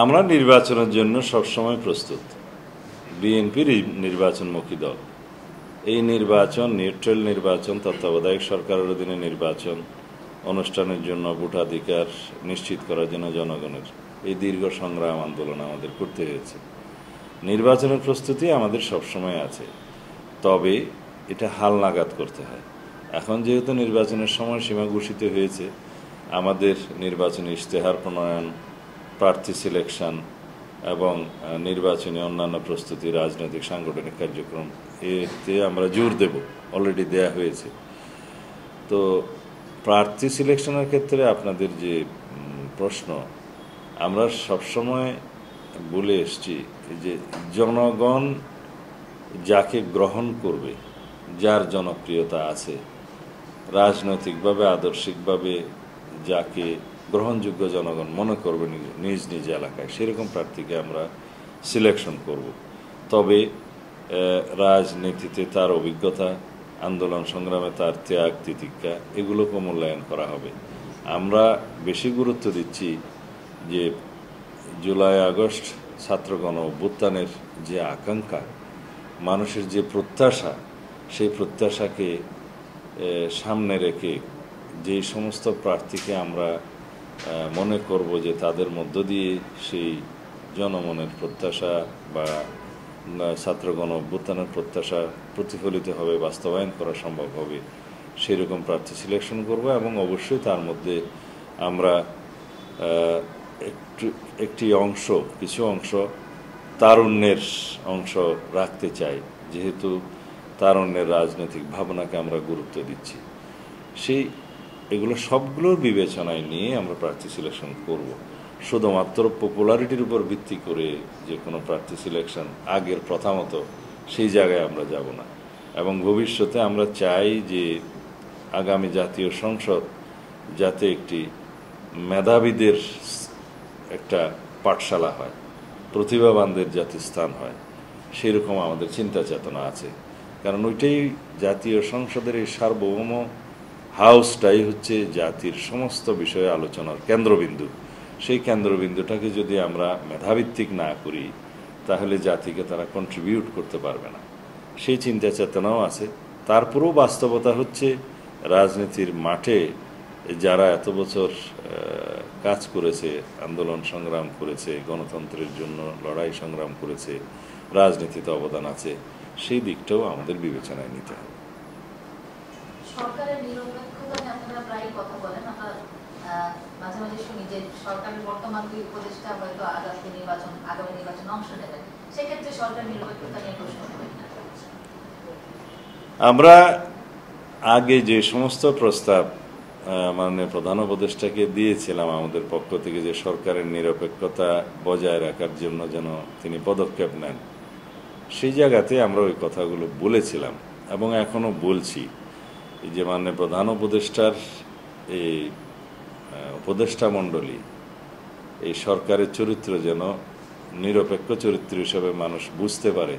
আমরা নির্বাচনের জন্য সবসময় প্রস্তুত। বিএনপির নির্বাচনমুখী দল। এই নির্বাচন নিউট্রাল নির্বাচন, তত্ত্বাবধায়ক সরকারের অধীনে নির্বাচন অনুষ্ঠানের জন্য ভোটাধিকার নিশ্চিত করার জন্য জনগণের এই দীর্ঘ সংগ্রাম আন্দোলন আমাদের করতে হয়েছে। নির্বাচনের প্রস্তুতি আমাদের সবসময় আছে, তবে এটা হালনাগাদ করতে হয়। এখন যেহেতু নির্বাচনের সময়সীমা ঘোষিত হয়েছে, আমাদের নির্বাচনী ইশতেহার প্রণয়ন, প্রার্থী সিলেকশন এবং নির্বাচনী অন্যান্য প্রস্তুতি, রাজনৈতিক সাংগঠনিক কার্যক্রম এতে আমরা জোর দেব, অলরেডি দেয়া হয়েছে। তো প্রার্থী সিলেকশনের ক্ষেত্রে আপনাদের যে প্রশ্ন, আমরা সবসময় বলে এসছি যে জনগণ যাকে গ্রহণ করবে, যার জনপ্রিয়তা আছে, রাজনৈতিকভাবে আদর্শিকভাবে যাকে গ্রহণযোগ্য জনগণ মনে করবে নিজ নিজ এলাকায়, সেরকম প্রার্থীকে আমরা সিলেকশন করব। তবে রাজনীতিতে তার অভিজ্ঞতা, আন্দোলন সংগ্রামে তার ত্যাগ তিতিক্ষা, এগুলোকে মূল্যায়ন করা হবে। আমরা বেশি গুরুত্ব দিচ্ছি যে জুলাই আগস্ট ছাত্রগণ অভ্যুত্থানের যে আকাঙ্ক্ষা, মানুষের যে প্রত্যাশা, সেই প্রত্যাশাকে সামনে রেখে যে সমস্ত প্রার্থীকে আমরা মনে করব যে তাদের মধ্য দিয়ে সেই জনমনের প্রত্যাশা বা ছাত্রগণ অভ্যুত্থানের প্রত্যাশা প্রতিফলিত হবে, বাস্তবায়ন করা সম্ভব হবে, সেরকম প্রার্থী সিলেকশন করব। এবং অবশ্যই তার মধ্যে আমরা কিছু অংশ তারুণ্যের অংশ রাখতে চাই, যেহেতু তারুণ্যের রাজনৈতিক ভাবনাকে আমরা গুরুত্ব দিচ্ছি। এগুলো সবগুলোর বিবেচনায় নিয়ে আমরা প্রার্থী সিলেকশন করব। শুধুমাত্র পপুলারিটির উপর ভিত্তি করে যে কোনো প্রার্থী সিলেকশন আগের প্রথামতো সেই জায়গায় আমরা যাব না। এবং ভবিষ্যতে আমরা চাই যে আগামী জাতীয় সংসদ যাতে একটি মেধাবীদের একটা পাঠশালা হয়, প্রতিভাবানদের যাতে স্থান হয়, সেরকম আমাদের চিন্তা চেতনা আছে। কারণ ওইটাই জাতীয় সংসদের এই সার্বভৌম হাউসটাই হচ্ছে জাতির সমস্ত বিষয়ে আলোচনার কেন্দ্রবিন্দু। সেই কেন্দ্রবিন্দুটাকে যদি আমরা মেধাভিত্তিক না করি, তাহলে জাতিকে তারা কন্ট্রিবিউট করতে পারবে না। সেই চিন্তা চেতনাও আছে। তারপরেও বাস্তবতা হচ্ছে রাজনীতির মাঠে যারা এত বছর কাজ করেছে, আন্দোলন সংগ্রাম করেছে, গণতন্ত্রের জন্য লড়াই সংগ্রাম করেছে, রাজনীতিতে অবদান আছে, সেই দিকটাও আমাদের বিবেচনায় নিতে হবে। সরকারের নিরপেক্ষতা নিয়ে আপনারা প্রায়ই কথা বলেন, আমরা মাঝে মাঝে শুনি যে সরকারের বর্তমান দুই উপদেষ্টা হয়তো আগামী নির্বাচনে অংশ নেবেন, সেক্ষেত্রে সরকার নিরপেক্ষতা নিয়ে প্রশ্ন করেন না? আমরা আগে যে সমস্ত প্রস্তাব মাননীয় প্রধান উপদেষ্টাকে দিয়েছিলাম আমাদের পক্ষ থেকে, যে সরকারের নিরপেক্ষতা বজায় রাখার জন্য যেন তিনি পদক্ষেপ নেন, সেই জায়গাতে আমরা ওই কথাগুলো বলেছিলাম এবং এখনো বলছি যে মাননীয় প্রধান উপদেষ্টার এই উপদেষ্টা মণ্ডলী, এই সরকারের চরিত্র যেন নিরপেক্ষ চরিত্র হিসেবে মানুষ বুঝতে পারে,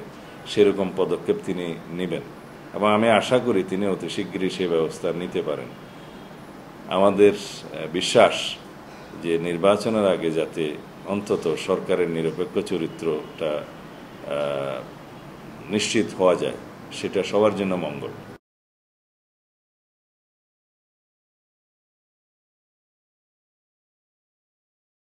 সেরকম পদক্ষেপ তিনি নেবেন। এবং আমি আশা করি তিনি অতি শীঘ্রই সেই ব্যবস্থা নিতে পারেন। আমাদের বিশ্বাস যে নির্বাচনের আগে যাতে অন্তত সরকারের নিরপেক্ষ চরিত্রটা নিশ্চিত হওয়া যায়, সেটা সবার জন্য মঙ্গল।